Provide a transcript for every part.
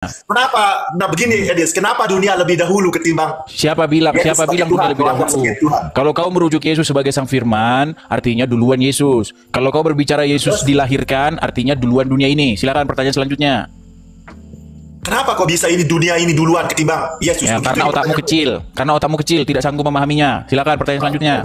Kenapa? Nah begini, Edis, kenapa dunia lebih dahulu ketimbang Siapa bilang Yesus dunia Tuhan, lebih Tuhan dahulu? sebagai Tuhan? Kalau kau merujuk Yesus sebagai sang firman, artinya duluan Yesus. Kalau kau berbicara Yesus dilahirkan, artinya duluan dunia ini. Silakan pertanyaan selanjutnya. Kenapa kok bisa ini dunia ini duluan ketimbang Yesus? Ya, Begitu karena ini otakmu pertanyaan. kecil. Karena otakmu kecil, tidak sanggup memahaminya. Silakan pertanyaan selanjutnya.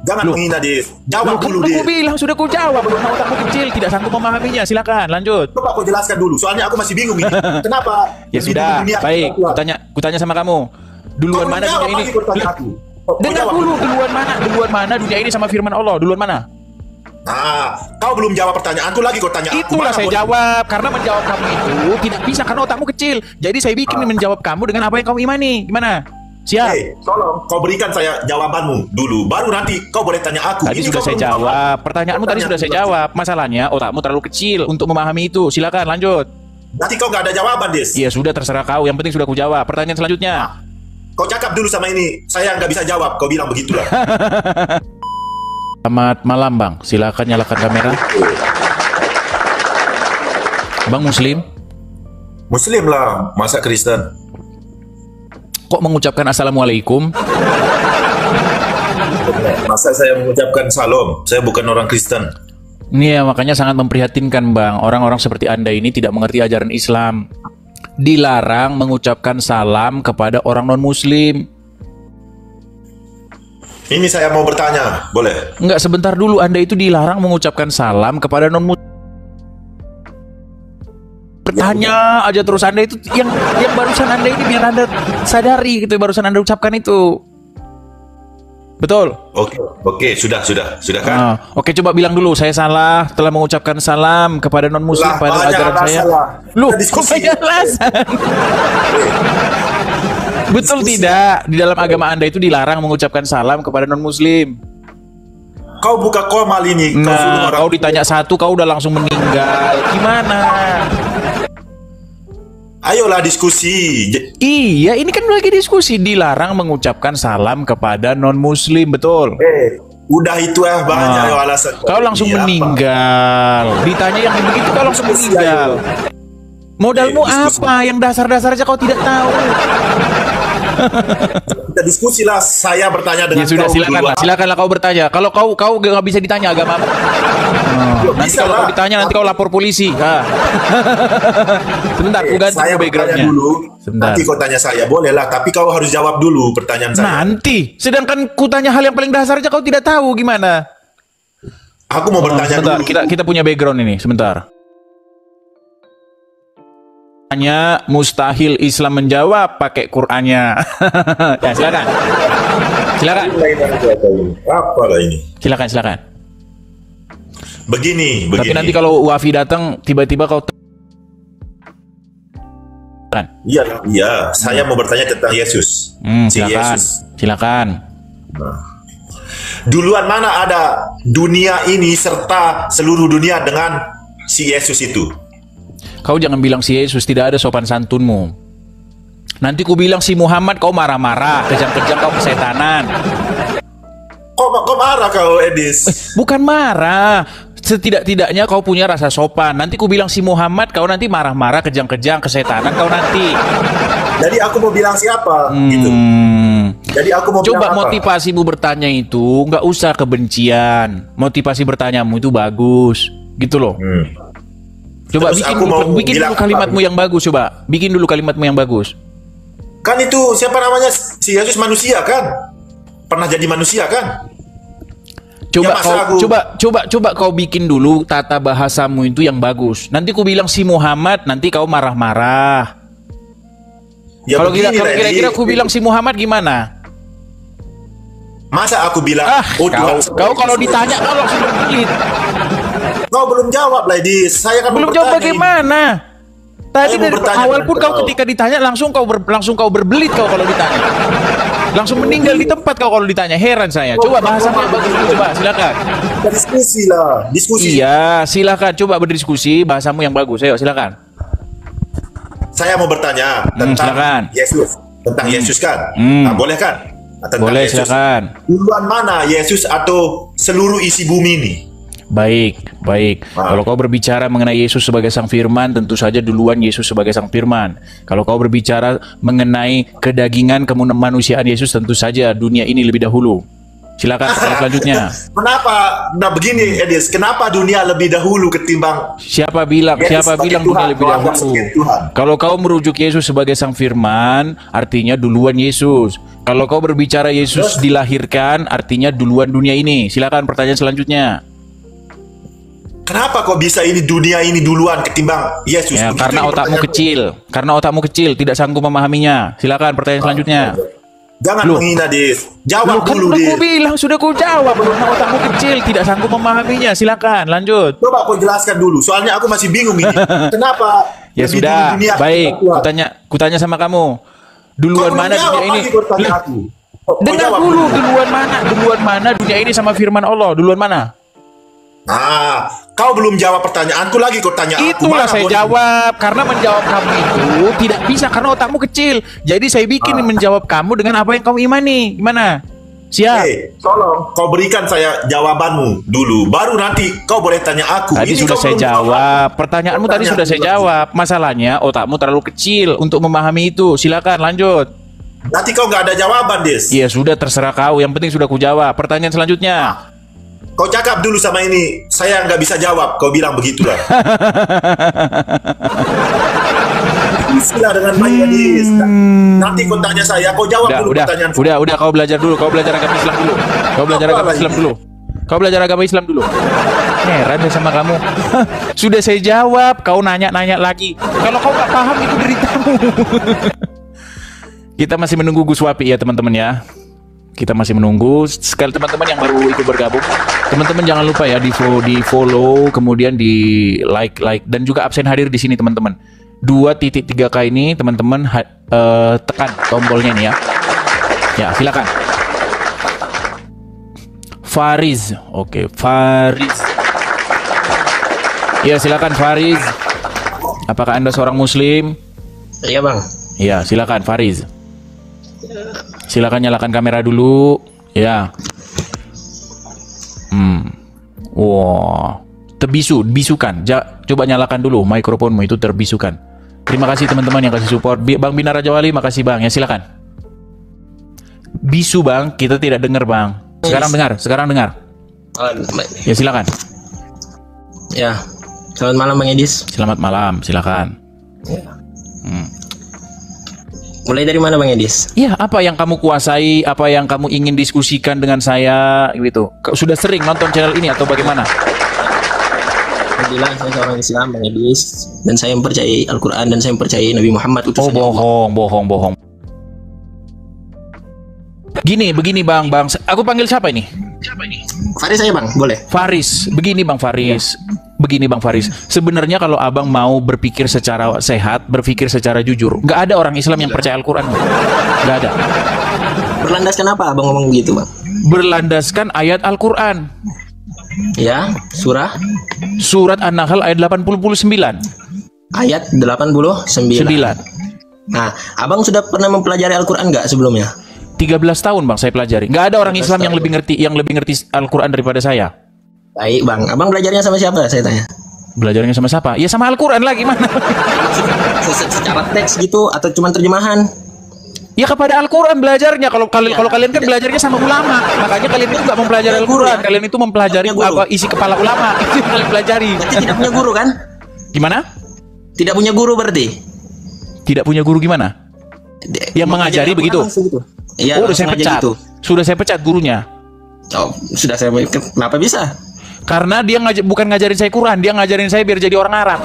Jangan menghina, Dis. Jawab dulu, Aku Dis. bilang sudah ku jawab. Karena otakmu kecil, tidak sanggup memahaminya. Silakan, lanjut. Coba kau jelaskan dulu, soalnya aku masih bingung ini. Kenapa? Ya lebih sudah, dulu dunia baik. Tuhan? Kutanya sama kamu. Duluan Kau mana belum jawab dunia ini? lagi pertanyaan aku. Kau Dengar jawab dulu, duluan mana dunia ini sama firman Allah? Duluan mana? Nah, kau belum jawab pertanyaanku lagi, kau tanya aku. Itulah Mana saya boleh? jawab. Karena menjawab kamu itu tidak bisa karena otakmu kecil. Jadi saya bikin menjawab kamu dengan apa yang kamu imani. Gimana? Siap. Hei, tolong kau berikan saya jawabanmu dulu, baru nanti kau boleh tanya aku. Tadi Ini sudah kau saya belum jawab. Pertanyaanmu tadi sudah saya jawab. Masalahnya otakmu terlalu kecil untuk memahami itu. Silakan lanjut. Nanti kau nggak ada jawaban, Des. Iya sudah terserah kau. Yang penting sudah ku jawab. Pertanyaan selanjutnya. Kau cakap dulu sama ini. Saya nggak bisa jawab. Kau bilang begitulah. Selamat malam bang. Silakan nyalakan kamera. Bang Muslim. Muslim lah, masa Kristen? Kok mengucapkan assalamualaikum? Masa saya mengucapkan salam? Saya bukan orang Kristen. Ini ya makanya sangat memprihatinkan bang. Orang-orang seperti anda ini tidak mengerti ajaran Islam. Dilarang mengucapkan salam kepada orang non-muslim. Ini saya mau bertanya, boleh? Enggak, sebentar dulu. Anda itu dilarang mengucapkan salam kepada non-muslim. Bertanya aja terus. Anda itu yang barusan Anda ini biar Anda sadari gitu, barusan Anda ucapkan itu. Betul? Oke, sudah kan? Oke, coba bilang dulu. Saya salah telah mengucapkan salam kepada non-muslim Lah, pada banyak ajaran saya. salah. Loh, Kita kok diskusi. banyak alasan? Betul tidak? Di dalam agama Anda itu dilarang mengucapkan salam kepada non-muslim. Kau buka komal ini. Kau suruh Nah, orang. kau ditanya satu, kau udah langsung meninggal. Gimana? Ayolah diskusi. Iya, ini kan lagi diskusi. Dilarang mengucapkan salam kepada non-muslim, betul? Udah itu banyak ayo alasan. Kau langsung Iya, meninggal. Ditanya yang begitu, kau langsung Diskusi, meninggal. Modalmu diskusi. apa? Yang dasar-dasar aja kau tidak tahu. Kita diskusi lah. Saya bertanya dengan Ya sudah, kau silakanlah, duluan. silakanlah kau bertanya. Kalau kau nggak bisa ditanya agamamu. Nanti Bisa kalau lah. kau ditanya, nanti kau lapor polisi. Sebentar, aku ganti Saya bertanya backgroundnya. dulu. Sebentar. Nanti kau tanya saya, boleh lah. Tapi kau harus jawab dulu pertanyaan saya. Nanti, sedangkan ku tanya hal yang paling dasar aja kau tidak tahu gimana? Aku mau bertanya Sebentar, dulu. kita punya background ini, sebentar. Hanya mustahil Islam menjawab pakai Qur'annya. Ya, silakan. Silakan. Apa lah ini? Silakan. Begini. Tapi nanti kalau Wafi datang tiba-tiba kau Iya. Saya mau bertanya tentang Yesus. Si silakan. Yesus. Silakan. Duluan mana ada dunia ini serta seluruh dunia dengan si Yesus itu? Kau jangan bilang si Yesus, tidak ada sopan santunmu. Nanti ku bilang si Muhammad, kau marah-marah, kejam-kejam, kau kesetanan. Kok marah kau, Edis? Bukan marah. Setidak-tidaknya kau punya rasa sopan. Nanti ku bilang si Muhammad, kau nanti marah-marah, kejang-kejang, kesetanan, kau nanti. Jadi aku mau bilang siapa? Gitu. Jadi aku mau Coba bilang apa? motivasimu bertanya itu nggak usah kebencian. Motivasi bertanyamu itu bagus, gitu loh. Coba Terus bikin aku mau bikin bilang dulu kalimatmu apa? yang bagus. Coba bikin dulu kalimatmu yang bagus. Kan itu siapa namanya? Si Yesus manusia kan? Pernah jadi manusia kan? Coba Ya, masa kau aku- coba kau bikin dulu tata bahasamu itu yang bagus. Nanti ku bilang si Muhammad, nanti kau marah-marah. Ya Kalau begini lah, kira-kira Edi. ku bilang si Muhammad gimana? Masa aku bilang Kau kalau ditanya kau langsung berbelit. Kau belum jawab lah, Edis. Saya kan Belum mau jawab bertanya ini. bagaimana? Tadi Saya mau dari bertanya awal dengan pun kau kau. ketika ditanya langsung kau berbelit kau kalau ditanya. Langsung meninggal di tempat kau kalau ditanya. Heran saya. Coba bahasannya yang bagus dulu, coba silakan. Kita diskusi lah. Diskusi. Iya, silakan coba berdiskusi bahasamu yang bagus. Ayo silakan. Saya mau bertanya tentang silakan. Yesus. Tentang Yesus kan? Nah, boleh kan? Nah, tentang Boleh Yesus. silakan. Duluan mana Yesus atau seluruh isi bumi ini? Baik, baik. Kalau kau berbicara mengenai Yesus sebagai Sang Firman, tentu saja duluan Yesus sebagai Sang Firman. Kalau kau berbicara mengenai kedagingan kemanusiaan Yesus, tentu saja dunia ini lebih dahulu. Silakan pertanyaan selanjutnya. Kenapa? Nah begini, Edis, kenapa dunia lebih dahulu ketimbang Siapa bilang dunia lebih dahulu? Kalau kau merujuk Yesus sebagai Sang Firman, artinya duluan Yesus. Kalau kau berbicara Yesus dilahirkan, artinya duluan dunia ini. Silakan pertanyaan selanjutnya. Kenapa kok bisa ini dunia ini duluan ketimbang Yesus? Ya, Begitu karena ini otakmu pertanyaanku. kecil. Karena otakmu kecil, tidak sanggup memahaminya. Silakan pertanyaan selanjutnya. Jangan Loh. menghina, Dis. Loh, Jawab kan dulu, udah Dis. ku bilang, sudah ku jawab. Karena otakmu kecil, tidak sanggup memahaminya. Silakan, lanjut. Coba kau jelaskan dulu. Soalnya aku masih bingung ini. Kenapa Ya lebih sudah, dulu dunia baik. ketimbang Tuhan? Kutanya sama kamu. Duluan Kau mana belum dunia jawab ini? lagi kau tanya Lah, aku. Kau dengar jawab dulu, duluan mana dunia ini sama firman Allah? Duluan mana? Ah, kau belum jawab pertanyaanku lagi, kau tanya aku. Itulah Mana saya boleh? jawab. Karena menjawab kamu itu tidak bisa karena otakmu kecil. Jadi saya bikin menjawab kamu dengan apa yang kamu imani. Gimana? Siap. Tolong kau berikan saya jawabanmu dulu. Baru nanti kau boleh tanya aku. Tadi Ini sudah kau saya belum jawab. Pertanyaanmu tadi sudah saya jawab. Masalahnya otakmu terlalu kecil untuk memahami itu. Silakan lanjut. Nanti kau nggak ada jawaban, Des. Iya sudah terserah kau. Yang penting sudah ku jawab. Pertanyaan selanjutnya. Kau cakap dulu sama ini. Saya nggak bisa jawab. Kau bilang begitulah. Isilah dengan baik, Des. Nanti kau tanya saya. Kau jawab dulu pertanyaan saya. Udah, kau belajar dulu. Kau belajar agama Islam dulu. Kau belajar agama Islam dulu. Heran deh sama kamu. Sudah saya jawab. Kau nanya-nanya lagi. Kalau kau nggak paham itu deritamu. Kita masih menunggu Gus Wapi ya teman-teman ya. Kita masih menunggu. Sekali teman-teman yang baru ikut bergabung, teman-teman jangan lupa ya di follow, kemudian di like dan juga absen hadir di sini teman-teman. 2.3K ini teman-teman tekan tombolnya nih ya. Ya silakan. Fariz, oke Fariz. Ya silakan Fariz. Apakah Anda seorang Muslim? Iya bang. Ya silakan Fariz. Silakan nyalakan kamera dulu, ya. Wah, terbisukan. Coba nyalakan dulu mikrofonmu itu terbisukan. Terima kasih teman-teman yang kasih support. Bang Bina Raja Wali, makasih bang. Ya silakan. Bisu bang, kita tidak dengar bang. Sekarang dengar. Oh, Ya silakan. ya, selamat malam bang Edis. Selamat malam, silakan. Ya. Mulai dari mana bang Edis? Ya, apa yang kamu kuasai, apa yang kamu ingin diskusikan dengan saya, gitu. Sudah sering nonton channel ini atau bagaimana? Alhamdulillah saya seorang Islam bang Edis, dan saya mempercayai Al-Quran dan saya mempercayai Nabi Muhammad Oh, utusan Allah. bohong. Begini bang. Aku panggil siapa ini? Faris saya bang, boleh? Faris. Begini bang Faris. Sebenarnya kalau abang mau berpikir secara sehat, berpikir secara jujur, nggak ada orang Islam yang percaya Al-Quran. Nggak ada. Berlandaskan apa abang ngomong begitu bang? Berlandaskan ayat Al-Quran. Ya, Surat An-Nahl ayat 89. ayat 89. 9. Nah, abang sudah pernah mempelajari Al-Quran nggak sebelumnya? 13 tahun bang saya pelajari. Nggak ada orang Islam yang lebih ngerti Al-Quran daripada saya. Baik bang, abang belajarnya sama siapa saya tanya? Belajarnya sama siapa? Ya sama Al-Quran lah, gimana? Secara teks gitu atau cuma terjemahan? Ya kepada Al-Quran belajarnya. Kalau kalian kan belajarnya sama ulama, makanya kalian itu nggak mempelajari Al-Quran. Kalian itu mempelajari apa isi kepala ulama. Itu yang kalian pelajari. Berarti tidak punya guru kan? Gimana? Tidak punya guru berarti? Tidak punya guru gimana? Yang mengajari begitu? Iya, Oh, udah saya pecat. gitu. Sudah saya pecat gurunya. Oh, sudah saya, kenapa bisa? Karena dia bukan ngajarin saya Quran, dia ngajarin saya biar jadi orang Arab.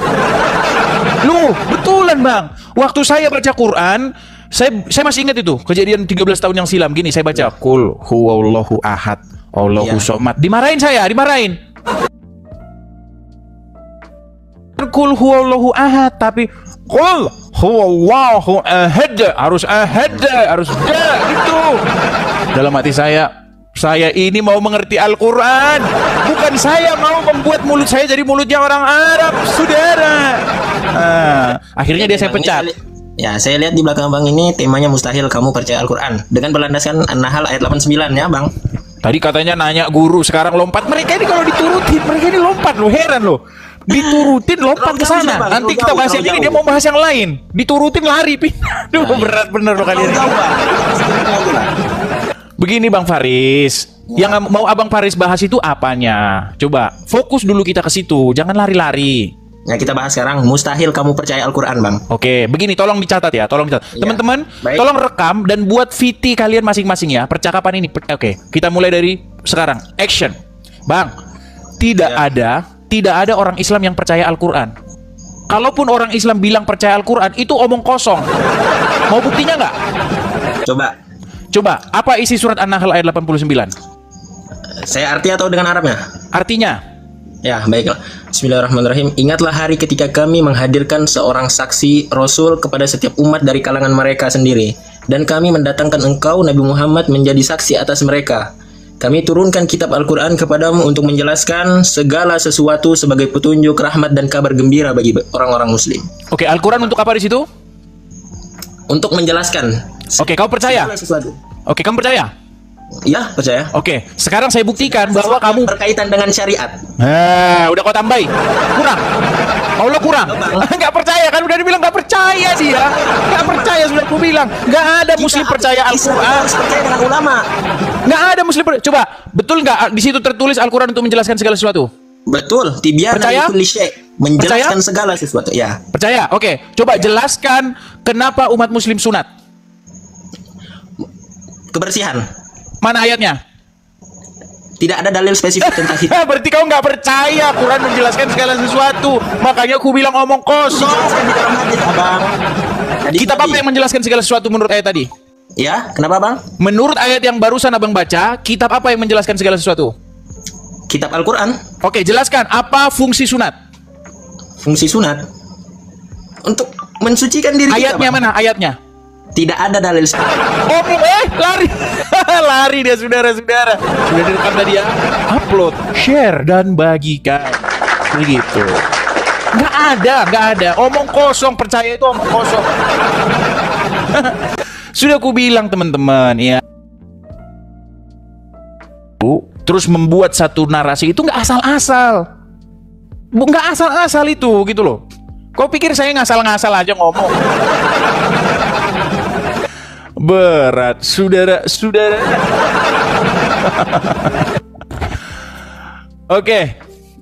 Loh, betulan bang. Waktu saya baca Quran, saya masih ingat itu kejadian 13 tahun yang silam. Gini saya baca, Qul huwallahu ahad, Allahu somad. Dimarahin. Qul huwallahu ahad, tapi Qul huwallahu ahad, harus da gitu. Dalam hati saya ini mau mengerti Al-Quran, bukan saya mau membuat mulut saya jadi mulutnya orang Arab, saudara. Akhirnya dia saya pecat. Ya, saya lihat di belakang bang ini temanya mustahil kamu percaya Al-Quran dengan berlandaskan An-Nahl ayat 89 ya bang. Tadi katanya nanya guru, sekarang lompat. Mereka ini kalau diturutin, mereka ini lompat loh, heran loh. Diturutin lompat ke sana. Nanti kita bahas yang ini, dia mau bahas yang lain. Diturutin lari, pindah. Duh, berat bener loh kalian. Begini Bang Faris, yang mau Abang Faris bahas itu apanya? Coba fokus dulu kita ke situ, jangan lari-lari. Ya, kita bahas sekarang mustahil kamu percaya Al-Quran, Bang. Oke, begini, tolong dicatat ya, tolong dicatat. Iya. Teman-teman, Baik. tolong rekam dan buat VT kalian masing-masing ya, percakapan ini. Oke, kita mulai dari sekarang. Action. Bang, tidak ada orang Islam yang percaya Al-Quran. Kalaupun orang Islam bilang percaya Al-Quran, itu omong kosong. Mau buktinya nggak? Coba, apa isi surat An-Nahl ayat 89? Saya arti atau dengan Arabnya? Artinya, Ya, baiklah. Bismillahirrahmanirrahim. Ingatlah hari ketika kami menghadirkan seorang saksi Rasul kepada setiap umat dari kalangan mereka sendiri. Dan kami mendatangkan engkau, Nabi Muhammad, menjadi saksi atas mereka. Kami turunkan kitab Al-Quran kepadamu untuk menjelaskan segala sesuatu sebagai petunjuk, rahmat, dan kabar gembira bagi orang-orang muslim. oke, Al-Quran untuk apa di situ? Untuk menjelaskan Oke, kau percaya? segala sesuatu. Oke, kamu percaya? Ya, percaya. Oke, sekarang saya buktikan bahwa kamu berkaitan dengan syariat. udah kau tambahin. Kurang. Mau lo kurang? Nggak percaya kan? Udah dibilang nggak percaya dia. Nggak percaya sudah aku bilang. Nggak ada muslim percaya Al-Quran. Harus percaya dengan ulama. Nggak ada muslim coba, betul nggak di situ tertulis Al-Quran untuk menjelaskan segala sesuatu? Betul. Tibyana Percaya? likulli syai'. Menjelaskan segala sesuatu. Ya. Percaya? Oke. Coba jelaskan kenapa umat muslim sunat. Kebersihan. Mana ayatnya? Tidak ada dalil spesifik tentang itu. Berarti kau nggak percaya Quran menjelaskan segala sesuatu. Makanya aku bilang omong kosong. Dijelaskan di dalam hadis, Abang. Hadis Kitab tadi. apa yang menjelaskan segala sesuatu menurut ayat tadi? Ya, kenapa, Bang? Menurut ayat yang barusan abang baca, kitab apa yang menjelaskan segala sesuatu? Kitab Al-Quran. Oke, jelaskan apa fungsi sunat? Fungsi sunat untuk mensucikan diri kita, Ayatnya Bang. mana? Ayatnya? Tidak ada dalil spesifik. Lari. Lari dia saudara-saudara. Sudah direkam tadi ya. Upload, share dan bagikan. Begitu. Nggak ada. Omong kosong, percaya itu omong kosong. Sudah aku bilang teman-teman ya. Terus membuat satu narasi itu nggak asal-asal. Nggak asal-asal itu gitu loh. Kau pikir saya ngasal-ngasal aja ngomong? Berat, saudara-saudara. Oke,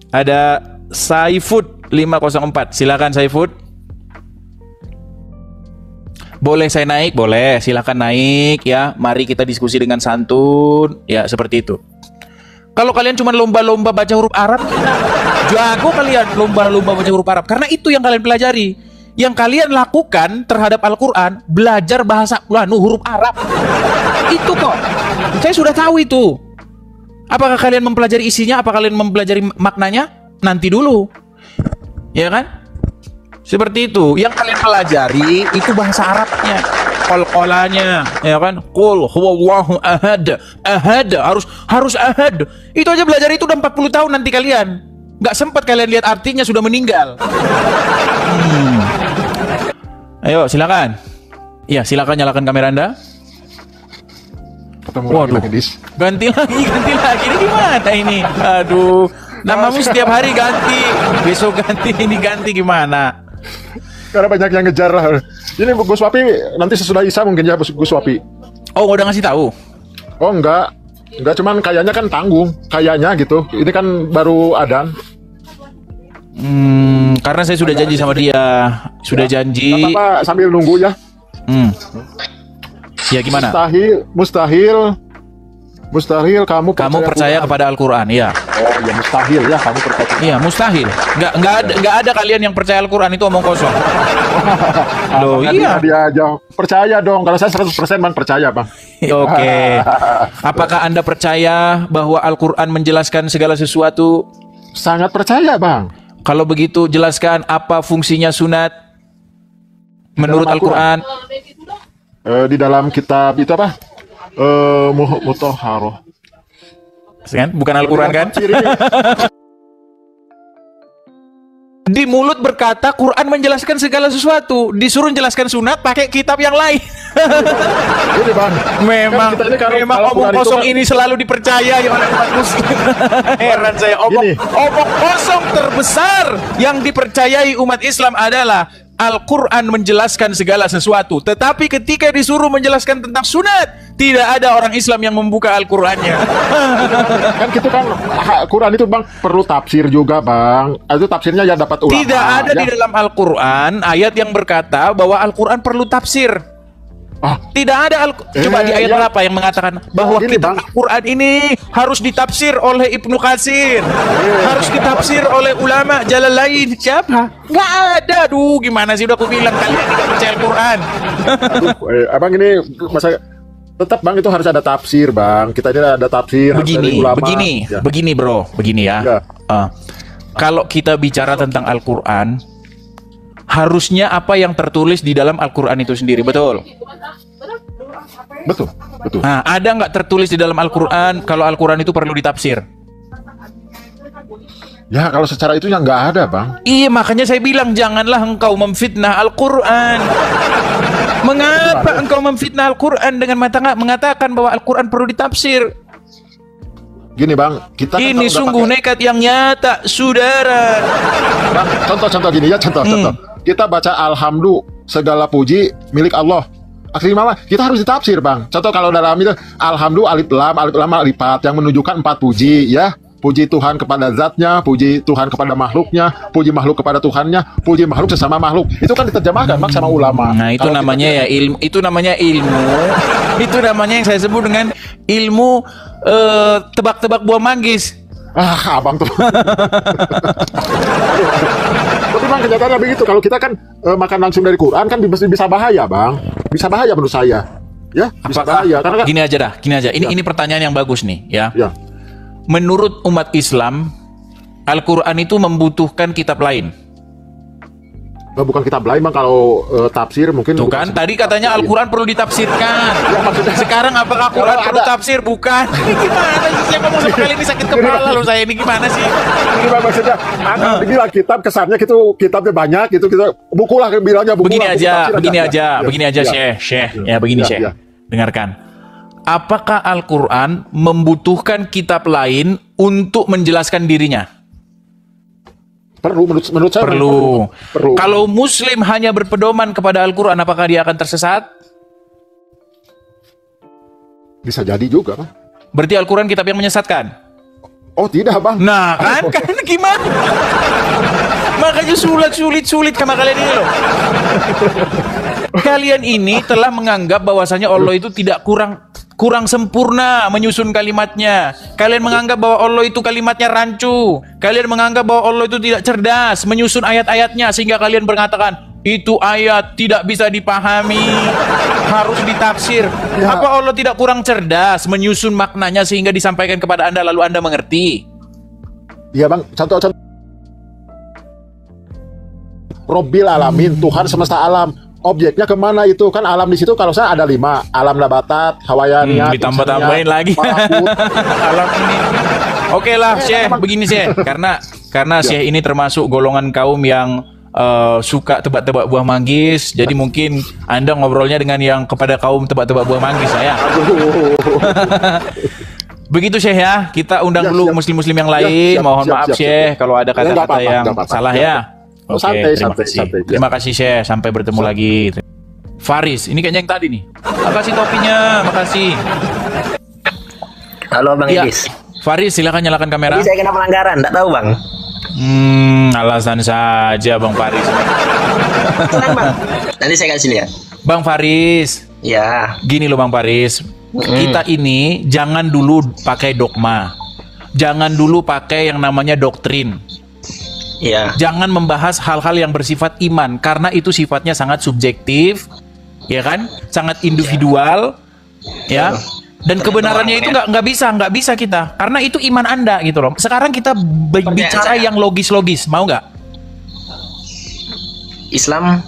ada Saifud 504. Silakan Saifud. Boleh saya naik? Boleh, silakan naik ya. Mari kita diskusi dengan santun. Ya, seperti itu. Kalau kalian cuma lomba-lomba baca huruf Arab, jago kalian lomba-lomba baca huruf Arab. Karena itu yang kalian pelajari. Yang kalian lakukan terhadap Al-Quran, belajar bahasa huruf Arab. Itu kok. Saya sudah tahu itu. Apakah kalian mempelajari isinya? Apa kalian mempelajari maknanya? Nanti dulu. Ya kan? Seperti itu. Yang kalian pelajari itu bahasa Arabnya. Qol-qolanya, ya kan? Qul huwallahu ahad. Ahad harus ahad. Itu aja belajar itu udah 40 tahun nanti kalian. Nggak sempat kalian lihat artinya sudah meninggal. Ayo silakan. Ya silakan nyalakan kamera Anda. Waduh. Ganti lagi. Ini gimana ini? Aduh. Namamu setiap hari ganti. Besok ganti, ini ganti gimana? Karena banyak yang ngejar lah. Ini Gus Wapi nanti sesudah Isa mungkin ya Gus Wapi. Oh udah ngasih tahu. Oh enggak cuman kayaknya kan tanggung, kayaknya gitu. Ini kan baru adan. Karena saya sudah janji sama dia. Sudah janji. Nggak apa-apa sambil nunggu ya. Ya gimana? Mustahil kamu percaya kepada Al-Quran, ya? Oh ya mustahil ya kamu percaya. Iya mustahil. Nggak ada kalian yang percaya Al-Quran itu omong kosong. Loh iya. Dia aja percaya dong. Kalau saya 100% Bang percaya Bang. Oke. Apakah Anda percaya bahwa Al-Quran menjelaskan segala sesuatu? Sangat percaya Bang. Kalau begitu jelaskan apa fungsinya sunat menurut Al-Quran. Di dalam kitab itu apa? Mutahharoh. Kan? Bukan Al-Quran kan? Di mulut berkata Quran menjelaskan segala sesuatu, disuruh menjelaskan sunat pakai kitab yang lain. Ini bang, Memang, kan kita ini kalau memang omong Quran itu kosong kan- ini selalu dipercaya ya oleh umat muslim. Heran saya, Gini. omong kosong terbesar yang dipercayai umat Islam adalah Al-Quran menjelaskan segala sesuatu. Tetapi ketika disuruh menjelaskan tentang sunat, tidak ada orang Islam yang membuka Al-Qurannya. kan gitu kan Quran itu bang perlu tafsir juga bang. Itu tafsirnya ya dapat ulama. Tidak ada ya. di dalam Al-Quran ayat yang berkata bahwa Al-Quran perlu tafsir. Ah, Tidak ada coba di ayat ya. berapa yang mengatakan bahwa Gini, kitab Bang. Al-Quran ini harus ditafsir oleh Ibnu Katsir, harus ditafsir oleh ulama Jalalain. Siapa? Nggak ada. Aduh, gimana sih, udah aku bilang kalian tidak percaya Al-Quran. abang ini masa tetap bang itu harus ada tafsir bang. Kita ini ada tafsir harus dari Begini, ulama. begini, Ya. begini bro, begini ya. Ya. Kalau kita bicara tentang Al-Quran, harusnya apa yang tertulis di dalam Al-Quran itu sendiri, betul? Betul, betul. Nah, ada nggak tertulis di dalam Al-Quran kalau Al-Quran itu perlu ditafsir? Ya kalau secara itu ya nggak ada bang. Iya, makanya saya bilang janganlah engkau memfitnah Al-Quran. Mengapa engkau memfitnah Al-Quran dengan mengatakan bahwa Al-Quran perlu ditafsir? Gini bang, kita kan Ini kalau udah sungguh pakai- nekat yang nyata, saudara. Bang, contoh gini ya, contoh. Kita baca alhamdulillah segala puji milik Allah. Akhirnya kita harus ditafsir bang. Contoh kalau dalam itu alhamdulillah alif lam alifat yang menunjukkan 4 puji ya. Puji Tuhan kepada zatnya, puji Tuhan kepada makhluknya, puji makhluk kepada Tuhannya, puji makhluk sesama makhluk. Itu kan diterjemahkan bang sama ulama. Nah, itu Kalau namanya kita- ya ilmu. Itu namanya ilmu. Itu namanya yang saya sebut dengan ilmu tebak-tebak buah manggis. Ah, abang tuh. Tapi bang kenyataannya begitu. Kalau kita kan makan langsung dari Quran kan bisa bahaya bang. Bisa bahaya menurut saya. Ya, bisa bahaya. Karena kan, Gini aja dah, gini aja. Ini pertanyaan yang bagus nih, ya. ya. Menurut umat Islam, Al-Quran itu membutuhkan kitab lain. Bukan kitab lain bang. Kalau tafsir mungkin. Tuh kan, tadi katanya Al-Quran perlu ditafsirkan. Sekarang apakah Al-Quran Kalau perlu ada- tafsir? Bukan. Ini gimana sih? Saya ngomong sama kali ini sakit kepala loh saya. Ini gimana sih? Ini bang maksudnya. Bilang kitab kesannya gitu kitabnya banyak gitu kita buku lah bilangnya buku. Begini lah, buku aja, tafsir begini Ya, aja, ya, begini aja, ya. Syekh. Ya, begini, Ya, Syekh. ya. Dengarkan. Apakah Al-Quran membutuhkan kitab lain untuk menjelaskan dirinya? Perlu menurut saya Perlu. Perlu. Kalau Muslim hanya berpedoman kepada Al-Quran, apakah dia akan tersesat? Bisa jadi juga bang. Berarti Al-Quran kitab yang menyesatkan. Oh tidak bang. Nah, kan gimana? Makanya sulit sama kalian ini loh. Kalian ini telah menganggap bahwasanya Allah itu tidak kurang sempurna menyusun kalimatnya. Kalian menganggap bahwa Allah itu kalimatnya rancu. Kalian menganggap bahwa Allah itu tidak cerdas menyusun ayat-ayatnya, sehingga kalian berkatakan itu ayat tidak bisa dipahami, harus ditafsir. Ya. Apa Allah tidak kurang cerdas menyusun maknanya sehingga disampaikan kepada Anda lalu Anda mengerti? Iya bang. Contoh. Robbil alamin, Tuhan semesta alam. Objeknya kemana itu? Kan alam di situ kalau saya ada 5. Alam nabatat, hawayaniat, Ditambah-tambahin lagi. malakut. Alam ini. Oke lah, Syekh, begini Syekh. Karena Syekh ini termasuk golongan kaum yang suka tebak-tebak buah manggis. Jadi mungkin Anda ngobrolnya dengan yang kepada kaum tebak-tebak buah manggis saya. Begitu Syekh ya. Kita undang Ya, dulu siap. muslim-muslim yang Ya, lain. siap, Mohon siap, maaf siap, Syekh siap. kalau ada Ya, nggak kata-kata apa-apa, yang nggak apa-apa. salah Ya. ya. Oke, Santai, terima santai, kasih. santai, ya. Terima kasih Syekh. Sampai bertemu lagi. Faris, ini kayaknya yang tadi nih. Makasih topinya, makasih. Halo Bang Ya, Idris. Faris silakan nyalakan kamera. Tadi saya kena pelanggaran, enggak tahu Bang. Alasan saja Bang Faris. Tenang Bang. Nanti saya kasih lihat. Bang Faris, Ya. gini loh Bang Faris. Kita ini jangan dulu pakai dogma. Jangan dulu pakai yang namanya doktrin. Ya. Jangan membahas hal-hal yang bersifat iman karena itu sifatnya sangat subjektif, ya kan? Sangat individual, ya. Dan kebenarannya itu nggak bisa kita karena itu iman Anda gitu loh. Sekarang kita bicara yang logis-logis, mau nggak? Islam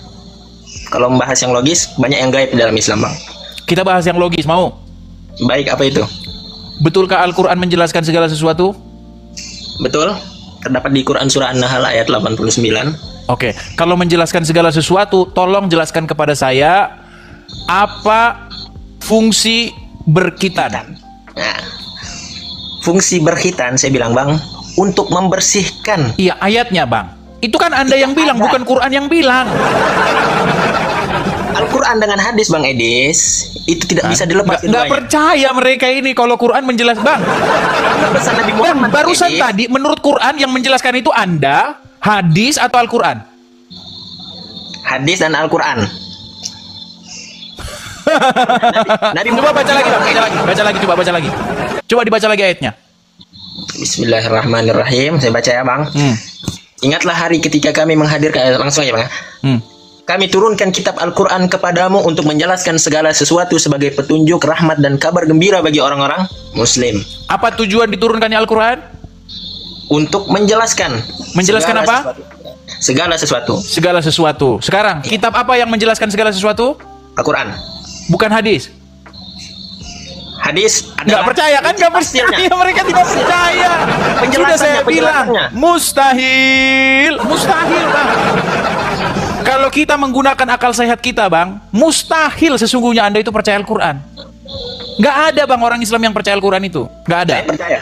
kalau membahas yang logis banyak yang gaib di dalam Islam Bang. Kita bahas yang logis, mau? Baik, apa itu? Betulkah Al-Quran menjelaskan segala sesuatu? Betul. Terdapat di Quran surah An-Nahl ayat 89. Oke, kalau menjelaskan segala sesuatu, tolong jelaskan kepada saya Apa fungsi berkhitan? Nah, fungsi berkhitan saya bilang Bang untuk membersihkan. Iya, ayatnya Bang. Itu kan Anda yang bilang, bukan Quran yang bilang. Al-Quran dengan hadis Bang Edis itu tidak bisa dilepas. Nggak percaya mereka ini kalau Quran menjelaskan Bang. Pesan Nabi Bang, Muhammad barusan Edis. tadi menurut Quran yang menjelaskan itu Anda, hadis atau Al-Quran? Hadis dan Al-Quran. Nabi Coba baca lagi Bang, baca lagi. Coba dibaca lagi ayatnya. Bismillahirrahmanirrahim. Saya baca ya Bang. Ingatlah hari ketika kami menghadirkan, langsung aja Bang. Kami turunkan kitab Al-Quran kepadamu untuk menjelaskan segala sesuatu sebagai petunjuk, rahmat, dan kabar gembira bagi orang-orang Muslim. Apa tujuan diturunkannya Al-Quran? Untuk menjelaskan. Menjelaskan apa? Segala sesuatu. Segala sesuatu. Sekarang, kitab apa yang menjelaskan segala sesuatu? Al-Quran. Bukan hadis. Hadis Nggak adalah percaya kan? Nggak tafsirnya. percaya, mereka tidak percaya. Sudah Penjelasannya, saya bilang, penjelasannya. mustahil Bang. Kalau kita menggunakan akal sehat kita Bang, mustahil sesungguhnya Anda itu percaya Al-Quran. Nggak ada Bang orang Islam yang percaya Al-Quran itu. Nggak ada. Saya percaya.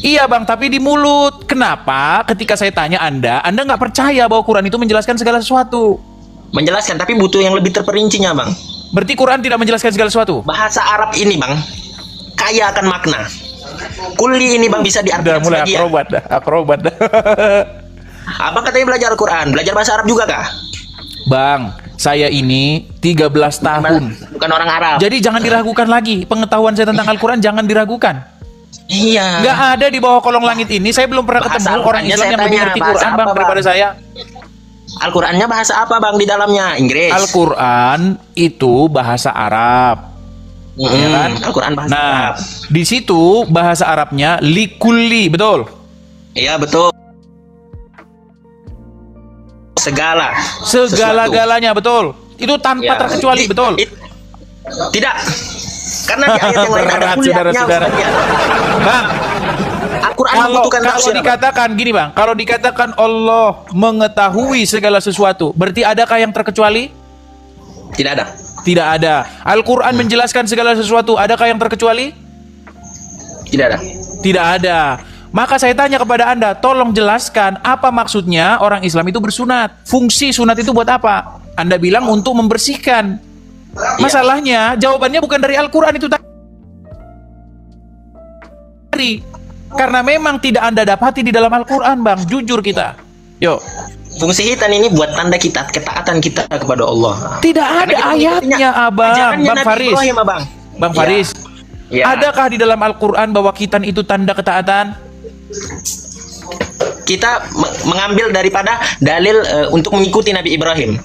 Iya Bang, tapi di mulut. Kenapa ketika saya tanya Anda nggak percaya bahwa Quran itu menjelaskan segala sesuatu? Menjelaskan, tapi butuh yang lebih terperincinya Bang. Berarti Quran tidak menjelaskan segala sesuatu? Bahasa Arab ini Bang kaya akan makna. Kulli ini Bang bisa Udah diartikan mulai sebagian. akrobat dah. Abang katanya belajar Al-Quran, belajar bahasa Arab juga kah? Bang, saya ini 13 tahun. Bukan orang Arab. Jadi jangan diragukan lagi. Pengetahuan saya tentang Al-Quran jangan diragukan. Iya. Nggak ada di bawah kolong langit ini. Saya belum pernah Bahasa ketemu orang Al-Qurannya Islam saya yang lebih tanya, ngerti bahasa Quran apa, Bang Bang? daripada saya. Al-Qurannya bahasa apa Bang di dalamnya? Inggris. Al-Quran itu bahasa Arab. Ya kan? Al-Quran bahasa Nah, Arab. di situ bahasa Arabnya likulli, betul? Iya betul. Segala-galanya, betul. Itu tanpa Ya. terkecuali, betul. Tidak. Karena di ayat yang lain ada Berat, kuliahnya. saudara-saudara. Ustaz, ya. Bang, Al-Quran kalau membutuhkan tafsir. Bang. dikatakan gini Bang, kalau dikatakan Allah mengetahui segala sesuatu, berarti adakah yang terkecuali? Tidak ada. Tidak ada. Al-Quran menjelaskan segala sesuatu, adakah yang terkecuali? Tidak ada. Tidak ada. Maka saya tanya kepada Anda, tolong jelaskan apa maksudnya orang Islam itu bersunat. Fungsi sunat itu buat apa? Anda bilang untuk membersihkan. Masalahnya, jawabannya bukan dari Al-Quran itu tadi. Karena memang tidak Anda dapati di dalam Al-Quran, Bang. Jujur kita. Yuk. Fungsi hitan ini buat tanda kita, ketaatan kita kepada Allah. Tidak Karena ada kita ayatnya, Abang. ajarannya Bang Nabi Faris. Ibrahim, Abang. Bang Ya. Faris. Ya. Adakah di dalam Al-Quran bahwa khitan itu tanda ketaatan? Kita mengambil daripada dalil untuk mengikuti Nabi Ibrahim.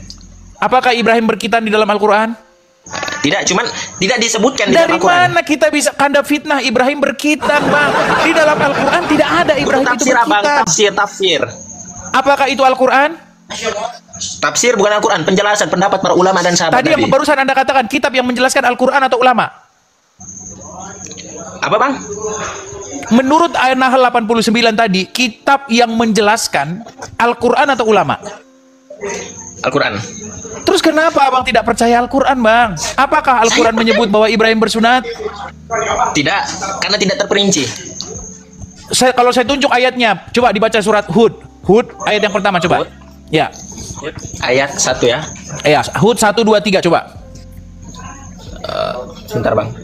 Apakah Ibrahim berkhitan di dalam Al-Quran? Tidak, cuman tidak disebutkan di Dari dalam Al-Quran. mana kita bisa kandap fitnah Ibrahim berkhitan, Bang? Di dalam Al-Quran tidak ada Ibrahim itu Tafsir, Abang. berkhitan. Tafsir. Apakah itu Al-Quran? Tafsir bukan Al-Quran, penjelasan pendapat para ulama dan sahabat Tadi yang Nabi. barusan Anda katakan, kitab yang menjelaskan Al-Quran atau ulama? Apa Bang? Menurut ayat Nahl 89 tadi, kitab yang menjelaskan Al-Quran atau ulama? Al-Quran. Terus kenapa Abang tidak percaya Al-Quran, Bang? Apakah Al-Quran menyebut bahwa Ibrahim bersunat? Tidak, karena tidak terperinci. Kalau saya tunjuk ayatnya, coba dibaca surat Hud. Hud, ayat yang pertama, coba. Hud. Ya, Ayat 1 ya. ya, Hud 1, 2, 3, coba. Sebentar Bang.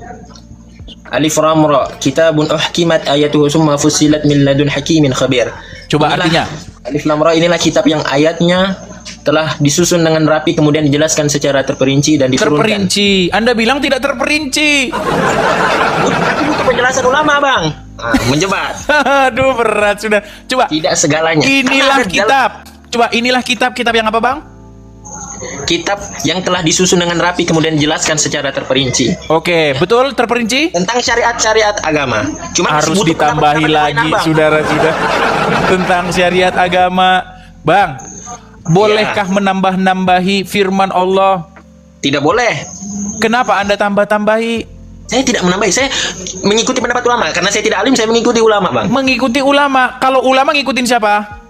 Alif Lam Ra, kitabun uhkimat ayatuhu summa fussilat min ladun hakimin khabir. Coba artinya. Alif Lam Ra inilah kitab yang ayatnya telah disusun dengan rapi kemudian dijelaskan secara terperinci dan diturunkan. Terperinci. Anda bilang tidak terperinci. Itu penjelasan ulama Bang. Menjebat. Aduh, berat sudah. Coba. Tidak segalanya. Inilah Karena ada kitab. Coba, inilah kitab yang apa, Bang? kitab yang telah disusun dengan rapi kemudian dijelaskan secara terperinci Oke, betul terperinci? tentang syariat-syariat agama. Cuma Harus butuh ditambahi pendapat-pendapat lagi, lain, Bang. saudara sudah tentang syariat agama. Bang, bolehkah menambah-nambahi firman Allah? Tidak boleh. Kenapa Anda tambah-tambahi? Saya tidak menambahi, saya mengikuti pendapat ulama. Karena saya tidak alim, saya mengikuti ulama, Bang. Mengikuti ulama. Kalau ulama ngikutin siapa?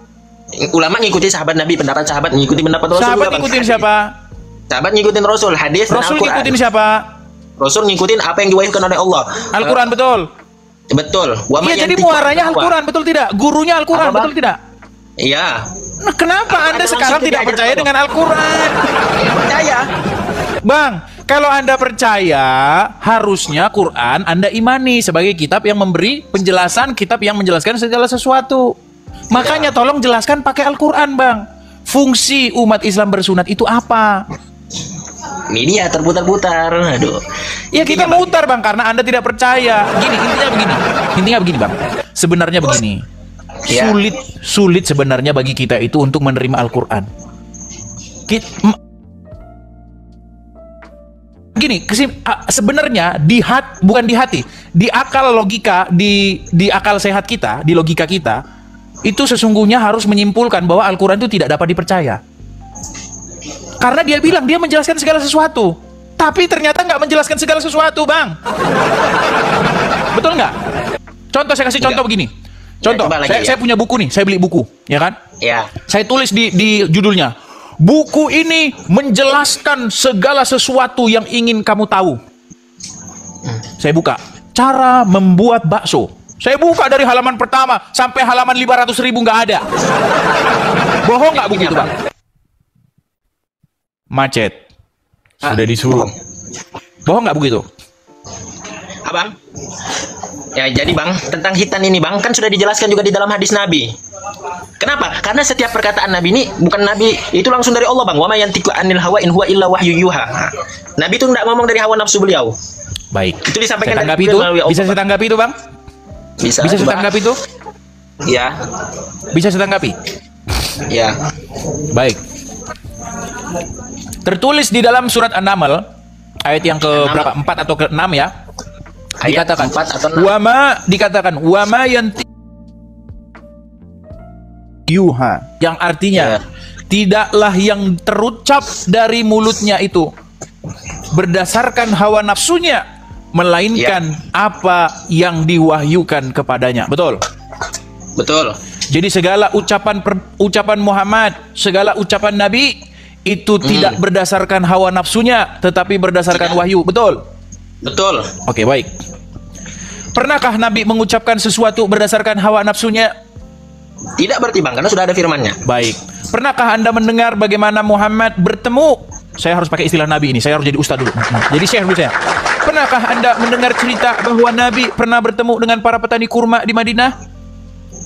Ulama ngikuti sahabat Nabi, pendapat sahabat mengikuti pendapat Rasul. Sahabat juga, Bang. ngikutin siapa? Sahabat ngikutin Rasul, hadis dan Rasul Al-Quran. ngikutin siapa? Rasul ngikutin apa yang diwahyukan oleh Allah. Al-Quran, betul. Betul. Wa Iya, may jadi yantiqu muaranya anil hawa. Al-Quran, betul tidak? Gurunya Al-Quran, Apa, Bang? betul tidak? Iya. Nah, kenapa Anda Anda sekarang langsung tidak tidak percaya ajar dengan Al-Quran? Percaya. Bang, kalau Anda percaya, harusnya Quran Anda imani sebagai kitab yang memberi penjelasan, kitab yang menjelaskan segala sesuatu. Makanya tolong jelaskan pakai Al-Quran, Bang. Fungsi umat Islam bersunat itu apa? Ini dia terputar-putar. Aduh. Ya kita mutar, Bang, karena Anda tidak percaya. Intinya begini, Bang. Sebenarnya begini. Ya. Sulit sebenarnya bagi kita itu untuk menerima Al-Quran. Gini, sebenarnya bukan di hati, di akal logika, di akal sehat kita, di logika kita, itu sesungguhnya harus menyimpulkan bahwa Al-Quran itu tidak dapat dipercaya. Karena dia bilang dia menjelaskan segala sesuatu, tapi ternyata nggak menjelaskan segala sesuatu, Bang. Betul nggak? Contoh, saya kasih contoh begini. Contoh, coba lagi, saya punya buku nih, saya beli buku, ya kan? Ya. Saya tulis di judulnya, buku ini menjelaskan segala sesuatu yang ingin kamu tahu. Saya buka, cara membuat bakso. Saya buka dari halaman pertama sampai halaman 500.000 nggak ada. Bohong nggak buku itu, Bang? Macet. Sudah disuruh. Bohong nggak buku itu? Abang? Ya, jadi Bang, tentang hitan ini Bang, kan sudah dijelaskan juga di dalam hadis Nabi. Kenapa? Karena setiap perkataan Nabi ini bukan Nabi, itu langsung dari Allah, Bang. Wa may yantiqu anil hawa in huwa illa wahyu yuha. Nabi itu tidak ngomong dari hawa nafsu beliau. Baik. Itu disampaikan Saya tanggapi dari itu. melalui Allah, Bisa saya Bang. tanggapi itu, Bang? Bisa Bisa saya coba. tanggapi itu? Ya. Bisa saya tanggapi? Ya. Baik. Tertulis di dalam surat An-Naml ayat yang ke berapa? 4 atau ke-6 ya. Ayat Dikatakan 4 atau 6. wama yanti yuha, yang artinya Ya. tidaklah yang terucap dari mulutnya itu berdasarkan hawa nafsunya, melainkan apa yang diwahyukan kepadanya. Betul? Betul. Jadi segala ucapan Muhammad, segala ucapan Nabi itu tidak berdasarkan hawa nafsunya, tetapi berdasarkan Tidak. wahyu. Betul? Betul. Oke, baik. Pernahkah Nabi mengucapkan sesuatu berdasarkan hawa nafsunya? Tidak berarti Bang, karena sudah ada firman-Nya. Baik. Pernahkah Anda mendengar bagaimana Muhammad bertemu? Saya harus pakai istilah Nabi ini, saya harus jadi ustaz dulu. Jadi syekh dulu saya. Pernahkah Anda mendengar cerita bahwa Nabi pernah bertemu dengan para petani kurma di Madinah?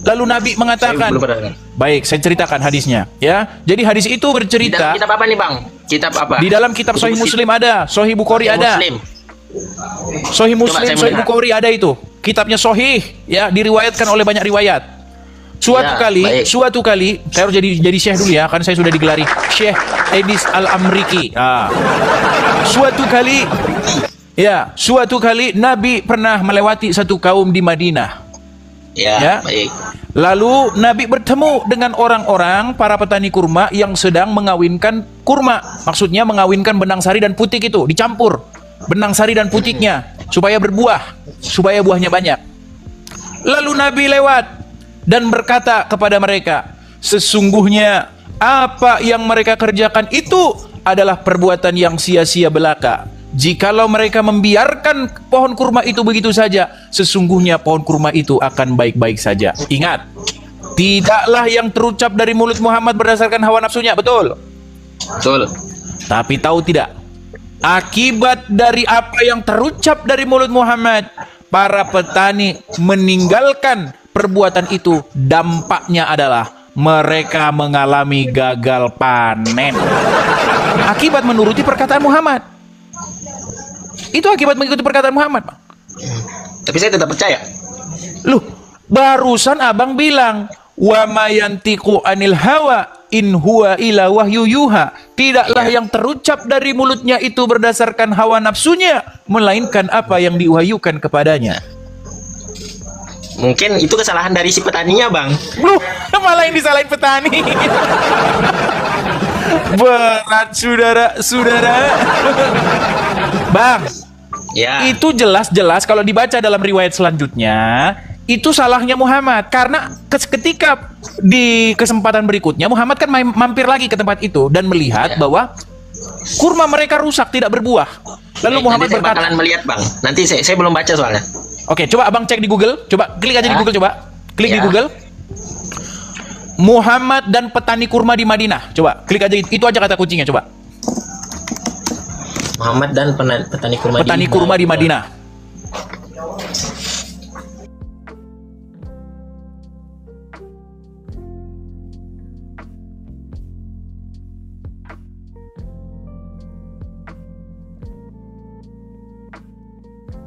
Lalu Nabi mengatakan, Saya belum pernah. baik, saya ceritakan hadisnya, ya. Jadi hadis itu Di dalam bercerita kitab apa nih Bang? Kitab apa? di dalam kitab Sahih Muslim ada, Sahih Bukhari ada, Muslim. Sahih Muslim, saya Sahih mendengar. Bukhari ada itu. Kitabnya Sahih, ya, diriwayatkan oleh banyak riwayat. Suatu Ya, kali, baik. saya harus jadi syekh dulu ya, kan saya sudah digelari Syekh Edis Al-Amriki. Suatu kali Nabi pernah melewati satu kaum di Madinah. Ya. Baik. Lalu Nabi bertemu dengan orang-orang para petani kurma yang sedang mengawinkan kurma. Maksudnya mengawinkan benang sari dan putik itu dicampur. Benang sari dan putiknya supaya berbuah, supaya buahnya banyak. Lalu Nabi lewat dan berkata kepada mereka, sesungguhnya apa yang mereka kerjakan itu adalah perbuatan yang sia-sia belaka. Jikalau mereka membiarkan pohon kurma itu begitu saja, sesungguhnya pohon kurma itu akan baik-baik saja. Ingat, tidaklah yang terucap dari mulut Muhammad berdasarkan hawa nafsunya, betul? Betul. Tapi tahu tidak, akibat dari apa yang terucap dari mulut Muhammad, para petani meninggalkan perbuatan itu, dampaknya adalah mereka mengalami gagal panen. Akibat menuruti perkataan Muhammad. Itu akibat mengikuti perkataan Muhammad, Bang. Tapi saya tetap percaya. Loh, barusan abang bilang, wa mayantiqu anil hawa in huwa ila wahyu yuha. Tidaklah yang terucap dari mulutnya itu berdasarkan hawa nafsunya, melainkan apa yang diwahyukan kepadanya. Mungkin itu kesalahan dari si petaninya, Bang. Loh, malah yang disalahin petani. Berat, saudara-saudara. Bang, Ya. itu jelas-jelas kalau dibaca dalam riwayat selanjutnya, itu salahnya Muhammad. Karena ketika di kesempatan berikutnya, Muhammad kan mampir lagi ke tempat itu dan melihat bahwa Kurma mereka rusak, tidak berbuah. Lalu Baik, Muhammad nanti saya berkata, bakalan melihat bang. Nanti saya belum baca soalnya. oke, coba abang cek di Google. Coba klik aja di Ya. Google, coba. Klik di Ya. Google. Muhammad dan petani kurma di Madinah. Coba klik aja, itu aja kata kuncinya, coba. Muhammad dan petani kurma Petani kurma di Madinah.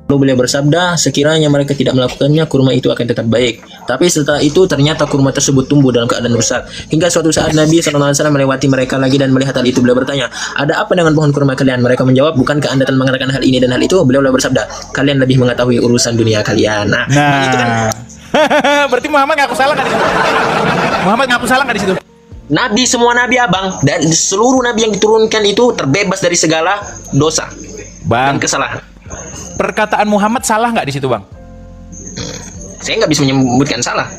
Lalu beliau bersabda, sekiranya mereka tidak melakukannya, kurma itu akan tetap baik. Tapi setelah itu ternyata kurma tersebut tumbuh dalam keadaan rusak. Hingga suatu saat Nabi SAW melewati mereka lagi dan melihat hal itu. Beliau bertanya, ada apa dengan pohon kurma kalian? Mereka menjawab, bukankah anda telah mengatakan hal ini dan hal itu? Beliau bersabda, kalian lebih mengetahui urusan dunia kalian. Nah, itu kan Berarti Muhammad ngaku salah nggak di situ? Muhammad ngaku salah nggak di situ? Nabi, semua Nabi abang, dan seluruh Nabi yang diturunkan itu terbebas dari segala dosa dan Bang, kesalahan. perkataan Muhammad salah nggak di situ, Bang? Saya nggak bisa menyebutkan salah.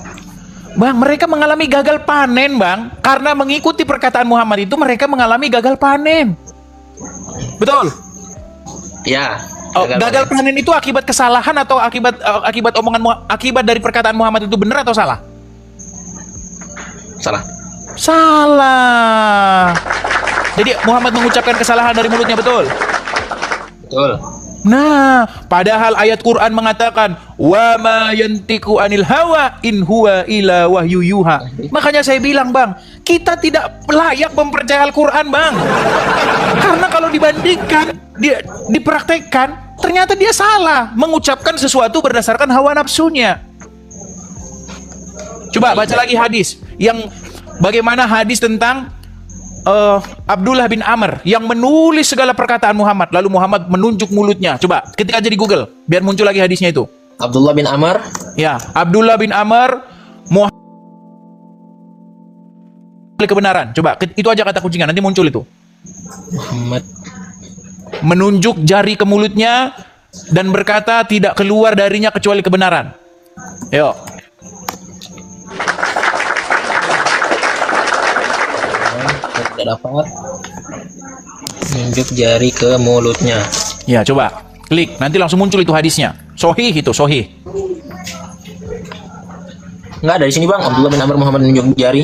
Bang, mereka mengalami gagal panen, Bang. Karena mengikuti perkataan Muhammad itu, mereka mengalami gagal panen. Betul? Ya. Oh, gagal panen itu akibat kesalahan atau akibat akibat dari perkataan Muhammad itu benar atau salah? Salah. Salah. Jadi Muhammad mengucapkan kesalahan dari mulutnya, betul? Betul. Nah, padahal ayat Quran mengatakan wa ma yantiqu anil hawa in huwa illa wahyu yuha. Makanya saya bilang, Bang, kita tidak layak mempercayai Al-Quran, Bang. Karena kalau dibandingkan, dipraktekkan, ternyata dia salah mengucapkan sesuatu berdasarkan hawa nafsunya. Coba baca lagi hadis yang bagaimana hadis tentang Abdullah bin Amr yang menulis segala perkataan Muhammad, lalu Muhammad menunjuk mulutnya. Coba ketik aja di Google biar muncul lagi hadisnya itu. Abdullah bin Amr. Ya, Abdullah bin Amr kebenaran. Coba itu aja kata kuncinya, nanti muncul itu. Muhammad Menunjuk jari ke mulutnya dan berkata tidak keluar darinya kecuali kebenaran. Yuk. tidak dapat menunjuk jari ke mulutnya. Ya, coba klik, nanti langsung muncul itu hadisnya. Sohih itu, sohih. Nggak ada di sini bang. Abdullah bin Amr Muhammad menunjuk jari.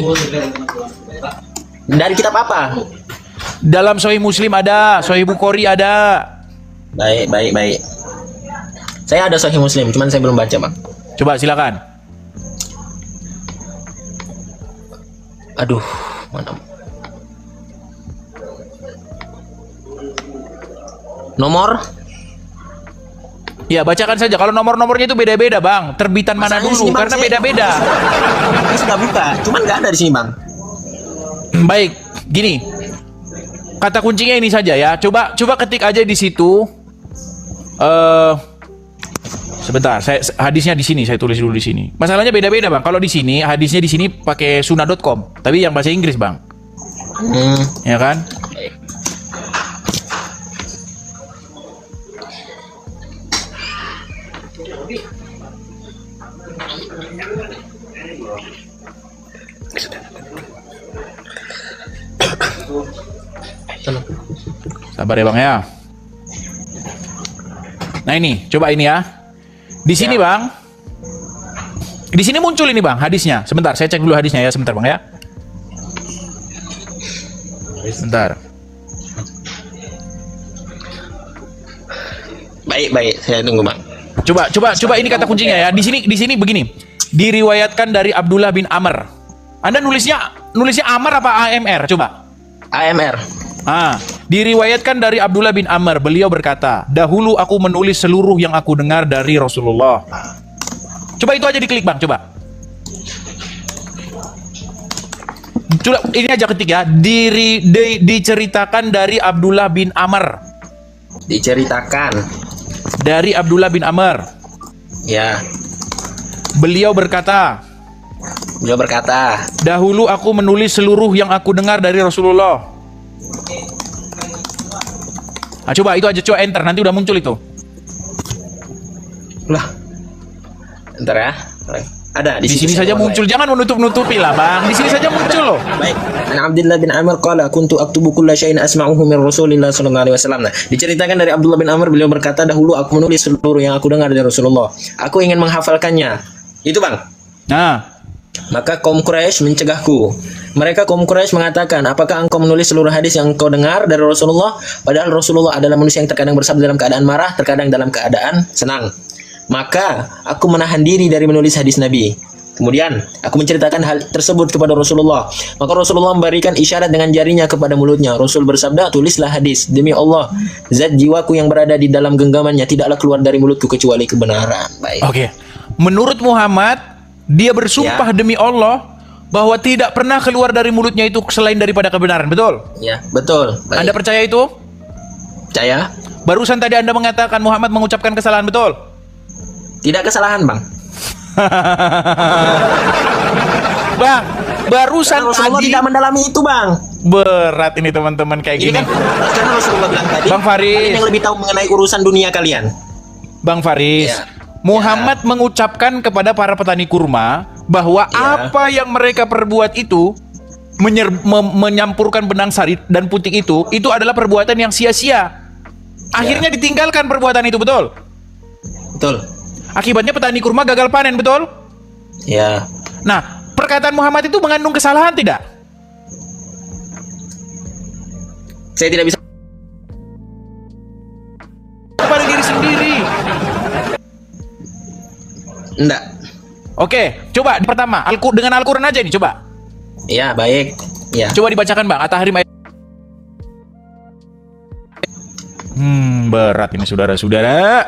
Dari kitab apa? Dalam Sohih Muslim ada, Sohih Bukhari ada. Baik, baik, baik. Saya ada Sahih Muslim, cuman saya belum baca bang. Coba silakan. Aduh, mana? Nomor? Ya, bacakan saja. Kalau nomor-nomornya itu beda-beda, Bang. Terbitan mana Masalahnya dulu? sini, Bang, Karena saya- beda-beda. Saya sudah buka, cuman nggak ada di sini bang. Baik, gini. Kata kuncinya ini saja ya. Coba ketik aja di situ. Sebentar, hadisnya di sini, saya tulis dulu di sini. Masalahnya beda-beda, Bang. Kalau di sini hadisnya di sini pakai sunnah.com, tapi yang bahasa Inggris, Bang. Ya kan? Baik. Sabar ya, Bang ya. Nah, ini, coba ini ya. Di sini, Bang. Di sini muncul ini, Bang, hadisnya. Sebentar, saya cek dulu hadisnya ya, sebentar, Bang ya. Sebentar. Baik, baik, saya tunggu bang. Coba ini kata kuncinya ya. Di sini begini. Diriwayatkan dari Abdullah bin Amr. Anda nulisnya Amr apa AMR? Coba. AMR. Diriwayatkan dari Abdullah bin Amr. Beliau berkata, dahulu aku menulis seluruh yang aku dengar dari Rasulullah. Coba itu aja diklik, Bang, coba. Coba ini aja ketik ya. Diceritakan dari Abdullah bin Amr. Diceritakan. Dari Abdullah bin Amr. Ya. Beliau berkata, dahulu aku menulis seluruh yang aku dengar dari Rasulullah. Coba itu aja, coba enter, nanti udah muncul itu. Lah. Bentar ya. Ada Di sini saja muncul, jangan menutup-nutupi lah bang. Di sini saja muncul loh. Baik. An Abdullah bin Amr qala kuntu aktubu kulla syai'in asma'uhu min Rasulillah sallallahu alaihi wasallam. Nah, diceritakan dari Abdullah bin Amr, beliau berkata, dahulu aku menulis seluruh yang aku dengar dari Rasulullah. Aku ingin menghafalkannya. Itu bang. Nah, Maka kaum Quraisy mencegahku. Mereka kaum Quraisy mengatakan, apakah engkau menulis seluruh hadis yang engkau dengar dari Rasulullah? Padahal Rasulullah adalah manusia yang terkadang bersabda dalam keadaan marah, terkadang dalam keadaan senang. Maka aku menahan diri dari menulis hadis Nabi. Kemudian aku menceritakan hal tersebut kepada Rasulullah. Maka Rasulullah memberikan isyarat dengan jarinya kepada mulutnya. Rasul bersabda, tulislah hadis. Demi Allah, zat jiwaku yang berada di dalam genggamannya tidaklah keluar dari mulutku kecuali kebenaran. Baik. oke. Menurut Muhammad, dia bersumpah demi Allah bahwa tidak pernah keluar dari mulutnya itu selain daripada kebenaran. Betul? Ya, betul. Baik. Anda percaya itu? Percaya? Barusan tadi Anda mengatakan Muhammad mengucapkan kesalahan, betul? Tidak kesalahan, Bang. Bang, barusan Karena Rasulullah tadi tidak mendalami itu, Bang. berat ini teman-teman kayak Ini gini. kan karena Rasulullah bilang tadi, Bang Faris. kalian yang lebih tahu mengenai urusan dunia kalian. Bang Faris, Ya. Muhammad mengucapkan kepada para petani kurma bahwa Ya. apa yang mereka perbuat itu menyampurkan benang sari dan putik itu adalah perbuatan yang sia-sia. Akhirnya ditinggalkan perbuatan itu, betul? Betul. Akibatnya petani kurma gagal panen, betul? Ya. Nah, perkataan Muhammad itu mengandung kesalahan tidak? Saya tidak bisa. Kepada diri sendiri. Enggak. Oke, coba pertama dengan Al-Quran aja nih, coba. Ya, baik. Ya. Coba dibacakan Bang, At-Tahrim ayat. Berat ini saudara-saudara.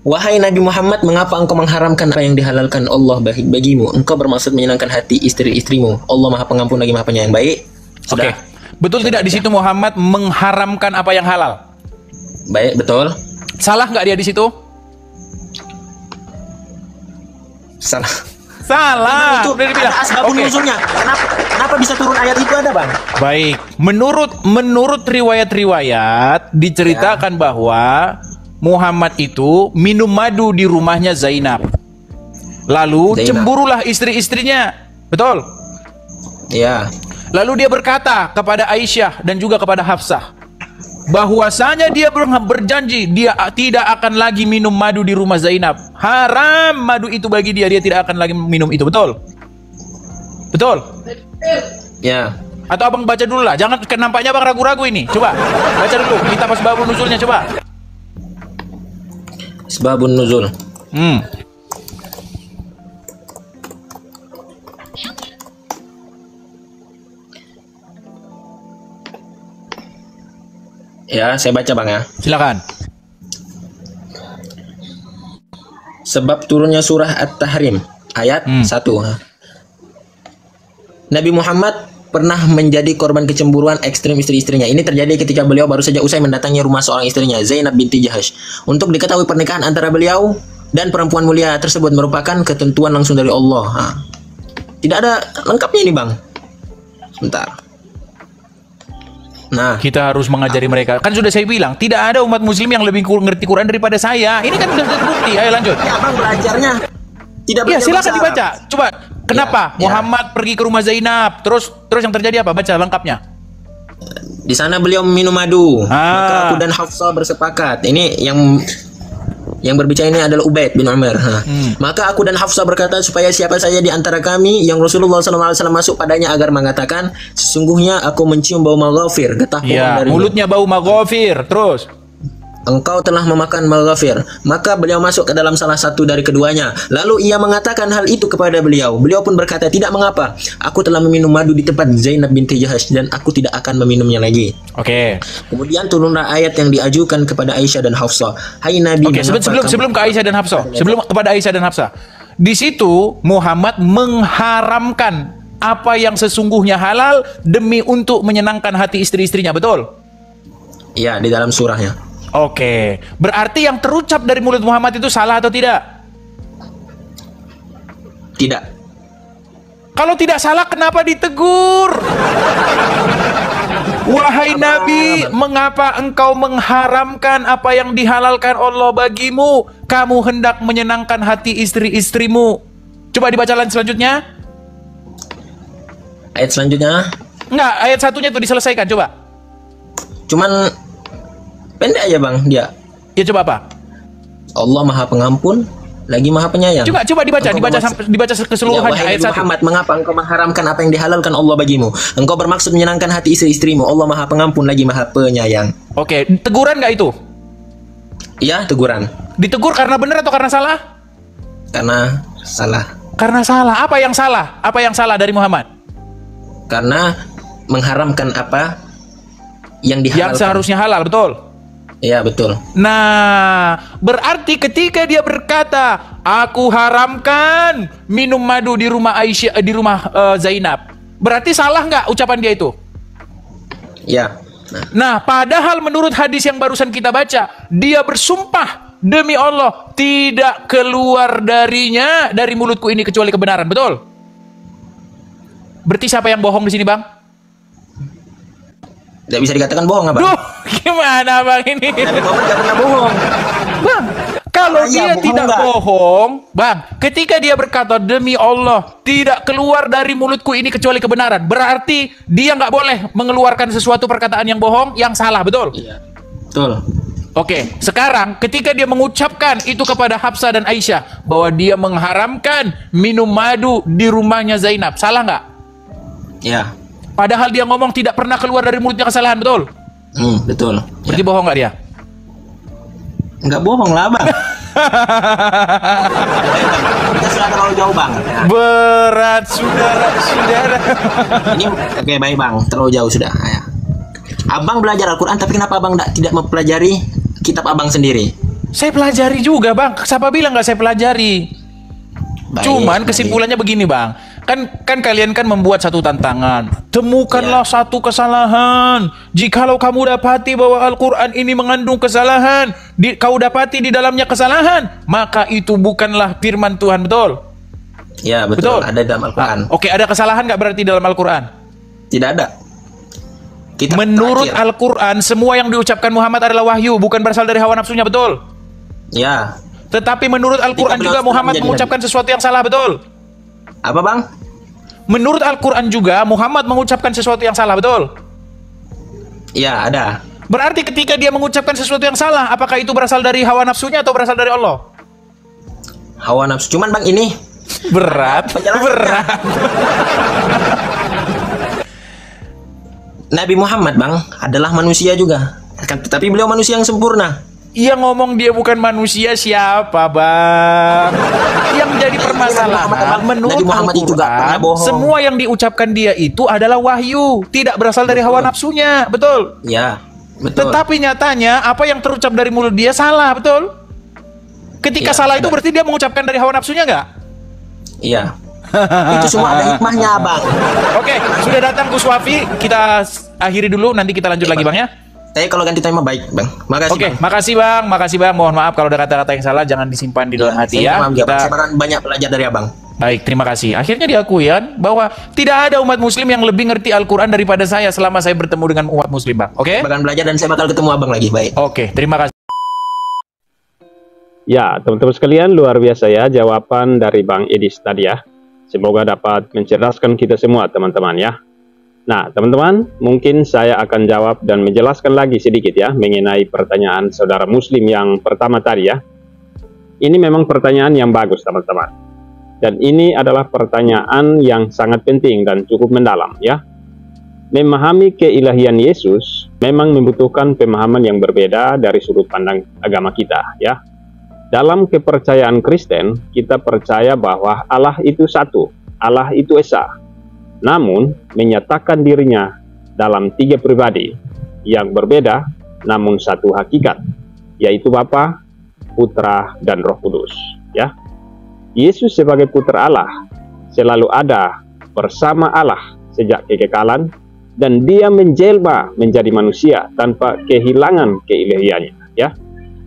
Wahai Nabi Muhammad, mengapa engkau mengharamkan apa yang dihalalkan Allah bagimu? Engkau bermaksud menyenangkan hati istri-istrimu. Allah Maha Pengampun lagi Maha Penyayang. Baik. Oke. Sudah. Betul tidak di situ Muhammad mengharamkan apa yang halal? Baik, betul. Salah nggak dia di situ? Salah. Salah. Itu Udah dibilang. ada asbabun Oke. nuzulnya. Kenapa bisa turun ayat itu ada, Bang? Baik. Menurut riwayat-riwayat diceritakan bahwa Muhammad itu minum madu di rumahnya Zainab. Lalu Zainab. cemburulah istri-istrinya. Betul? Ya. Lalu dia berkata kepada Aisyah dan juga kepada Hafsah bahwasanya dia berjanji dia tidak akan lagi minum madu di rumah Zainab. Haram madu itu bagi dia, dia tidak akan lagi minum itu. Betul? Betul? Ya. Atau abang baca dulu lah, jangan nampaknya abang ragu-ragu ini. Coba baca dulu, kita pas babun nuzulnya coba. Asbabun nuzul. Ya, saya baca, Bang, ya. Silakan. Sebab turunnya surah At-Tahrim ayat 1. Nabi Muhammad pernah menjadi korban kecemburuan ekstrim istri-istrinya. Ini terjadi ketika beliau baru saja usai mendatangi rumah seorang istrinya, Zainab binti Jahash. Untuk diketahui pernikahan antara beliau dan perempuan mulia tersebut merupakan ketentuan langsung dari Allah. Tidak ada lengkapnya ini, Bang. Sebentar. Nah, Kita harus mengajari mereka. Kan sudah saya bilang, tidak ada umat muslim yang lebih ngerti Quran daripada saya. Ini kan sudah terbukti. Ayo lanjut. ya, Bang, belajarnya tidak Ya, belajar silakan bahasa dibaca. Arab. Coba, kenapa Ya. Muhammad pergi ke rumah Zainab? Terus yang terjadi apa? Baca lengkapnya. Di sana beliau minum madu. Ah. Maka aku dan Hafsah bersepakat. Ini yang berbicara ini adalah Ubaid bin Umar. Maka aku dan Hafsah berkata supaya siapa saja di antara kami yang Rasulullah SAW masuk padanya agar mengatakan, sesungguhnya aku mencium bau maghafir, getah pohon Ya, dari mulutnya bau maghafir. Terus. engkau telah memakan maghafir. Maka beliau masuk ke dalam salah satu dari keduanya. Lalu ia mengatakan hal itu kepada beliau. Beliau pun berkata, tidak mengapa. Aku telah meminum madu di tempat Zainab binti Jahash dan aku tidak akan meminumnya lagi. Oke. Kemudian turunlah ayat yang diajukan kepada Aisyah dan Hafsah. Hai Nabi, Oke, mengapa sebelum ke Aisyah dan Hafsah. Sebelum kepada Aisyah dan Hafsah. Di situ Muhammad mengharamkan apa yang sesungguhnya halal demi untuk menyenangkan hati istri-istrinya, betul? Ya, di dalam surahnya. Oke. Berarti yang terucap dari mulut Muhammad itu salah atau tidak? Tidak. Kalau tidak salah, kenapa ditegur? Wahai Nabi, mengapa engkau mengharamkan apa yang dihalalkan Allah bagimu? Kamu hendak menyenangkan hati istri-istrimu. Coba dibaca selanjutnya. Ayat selanjutnya. Enggak, ayat satunya tuh diselesaikan, coba. Cuman pendek aja bang dia. Ya coba apa? Allah Maha Pengampun, lagi Maha Penyayang. Coba dibaca keseluruhannya Wahai ayat Nabi 1. Muhammad, mengapa engkau mengharamkan apa yang dihalalkan Allah bagimu? Engkau bermaksud menyenangkan hati istri-istrimu. Allah Maha Pengampun, lagi Maha Penyayang. Oke, teguran nggak itu? Iya, teguran. Ditegur karena benar atau karena salah? Karena salah. Karena salah. Apa yang salah? Apa yang salah dari Muhammad? Karena mengharamkan apa yang dihalalkan. Yang seharusnya halal, betul? Iya, betul. Nah, berarti ketika dia berkata, aku haramkan minum madu di rumah Aisyah, di rumah Zainab, berarti salah nggak ucapan dia itu? Iya. Nah, padahal menurut hadis yang barusan kita baca, dia bersumpah demi Allah tidak keluar darinya dari mulutku ini kecuali kebenaran, betul? Berarti siapa yang bohong di sini, Bang? Tidak bisa dikatakan bohong, Abang. Duh, gimana Bang ini? Nabi Muhammad tidak pernah bohong. Bang, kalau Iya, dia bohong tidak nggak? bohong, Bang, ketika dia berkata demi Allah tidak keluar dari mulutku ini kecuali kebenaran, berarti dia nggak boleh mengeluarkan sesuatu perkataan yang bohong, yang salah, betul? Iya. Betul. Oke, sekarang ketika dia mengucapkan itu kepada Hafsah dan Aisyah bahwa dia mengharamkan minum madu di rumahnya Zainab, salah nggak? Iya. Padahal dia ngomong tidak pernah keluar dari mulutnya kesalahan, betul? Betul. Berarti bohong nggak dia? Enggak bohong lah, Bang. Kita sudah terlalu jauh, Bang. Ya. Berat, saudara-saudara. Ini oke, baik, Bang. Terlalu jauh sudah. Ya. Abang belajar Al-Quran, tapi kenapa Abang tidak mempelajari kitab Abang sendiri? Saya pelajari juga, Bang. Siapa bilang nggak saya pelajari? Baik, Cuman baik. kesimpulannya begini, Bang. Kan kalian kan membuat satu tantangan. Temukanlah satu kesalahan. Jikalau kamu dapati bahwa Al-Quran ini mengandung kesalahan, kau dapati di dalamnya kesalahan, maka itu bukanlah firman Tuhan, betul? Ya, betul. Ada dalam Al-Quran. Oke, ada kesalahan nggak berarti dalam Al-Quran? Tidak ada. Kitab Menurut terakhir. Al-Quran, semua yang diucapkan Muhammad adalah wahyu, bukan berasal dari hawa nafsunya, betul? Ya. Tetapi menurut Al-Quran Ketika juga beliau Muhammad menjadi mengucapkan sesuatu yang salah, betul? Apa, Bang? Menurut Al-Quran juga Muhammad mengucapkan sesuatu yang salah, betul? Ya, ada. Berarti ketika dia mengucapkan sesuatu yang salah, apakah itu berasal dari hawa nafsunya atau berasal dari Allah? Hawa nafsu. Cuman, Bang, ini Berat, berat. Nabi Muhammad, Bang, adalah manusia juga. Tapi beliau manusia yang sempurna. Yang ngomong dia bukan manusia siapa, Bang? Yang jadi permasalahan menurut Nabi Muhammad itu nggak pernah Al-Quran, bohong. semua yang diucapkan dia itu adalah wahyu, tidak berasal dari hawa nafsunya, betul? Ya, betul. Tetapi nyatanya apa yang terucap dari mulut dia salah, betul? Ketika Ya, salah itu ada. berarti dia mengucapkan dari hawa nafsunya nggak? Iya. Itu semua ada hikmahnya, Bang. Oke, sudah datang Gus Wafi, kita akhiri dulu, nanti kita lanjut lagi, Bang, ya. Tapi kalau ganti tema baik, Bang. Makasih, Oke, Bang. makasih bang. Mohon maaf kalau ada kata-kata yang salah, jangan disimpan di dalam hati ya. Saya paham, Bang. Kita Saya bakalan banyak belajar dari Abang. baik, terima kasih. Akhirnya diakui kan bahwa tidak ada umat Muslim yang lebih ngerti Al-Quran daripada saya selama saya bertemu dengan umat Muslim, bang. Oke? Bakalan belajar dan saya bakal ketemu Abang lagi. Baik. Oke, terima kasih. Ya, teman-teman sekalian, luar biasa ya jawaban dari Bang Edis tadi ya. Semoga dapat mencerdaskan kita semua, teman-teman ya. Nah, teman-teman, mungkin saya akan jawab dan menjelaskan lagi sedikit ya mengenai pertanyaan saudara Muslim yang pertama tadi ya. Ini memang pertanyaan yang bagus, teman-teman. Dan ini adalah pertanyaan yang sangat penting dan cukup mendalam ya. Memahami keilahian Yesus memang membutuhkan pemahaman yang berbeda dari sudut pandang agama kita ya. Dalam kepercayaan Kristen, kita percaya bahwa Allah itu satu, Allah itu esa. Namun, menyatakan dirinya dalam tiga pribadi yang berbeda, namun satu hakikat, yaitu Bapa, Putra, dan Roh Kudus. Ya, Yesus sebagai Putra Allah selalu ada bersama Allah sejak kekekalan, dan Dia menjelma menjadi manusia tanpa kehilangan keilahiannya. Ya.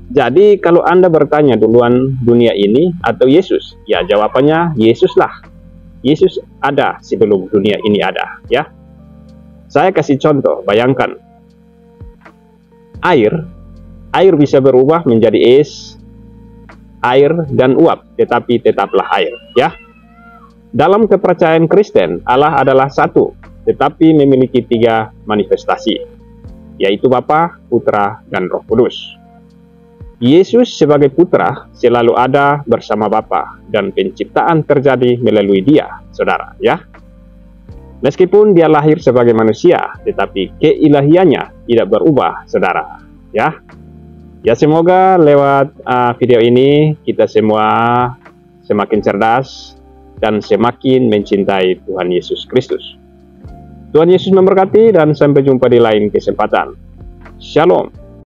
Jadi kalau Anda bertanya duluan dunia ini atau Yesus, ya jawabannya Yesuslah. Yesus ada sebelum dunia ini ada, ya. Saya kasih contoh, bayangkan. Air bisa berubah menjadi es, air dan uap, tetapi tetaplah air, ya. Dalam kepercayaan Kristen, Allah adalah satu, tetapi memiliki 3 manifestasi, yaitu Bapa, Putra, dan Roh Kudus. Yesus sebagai Putra selalu ada bersama Bapa, dan penciptaan terjadi melalui Dia, saudara, ya. Meskipun Dia lahir sebagai manusia, tetapi keilahiannya tidak berubah, saudara, ya. Ya, semoga lewat video ini kita semua semakin cerdas dan semakin mencintai Tuhan Yesus Kristus. Tuhan Yesus memberkati dan sampai jumpa di lain kesempatan. Shalom.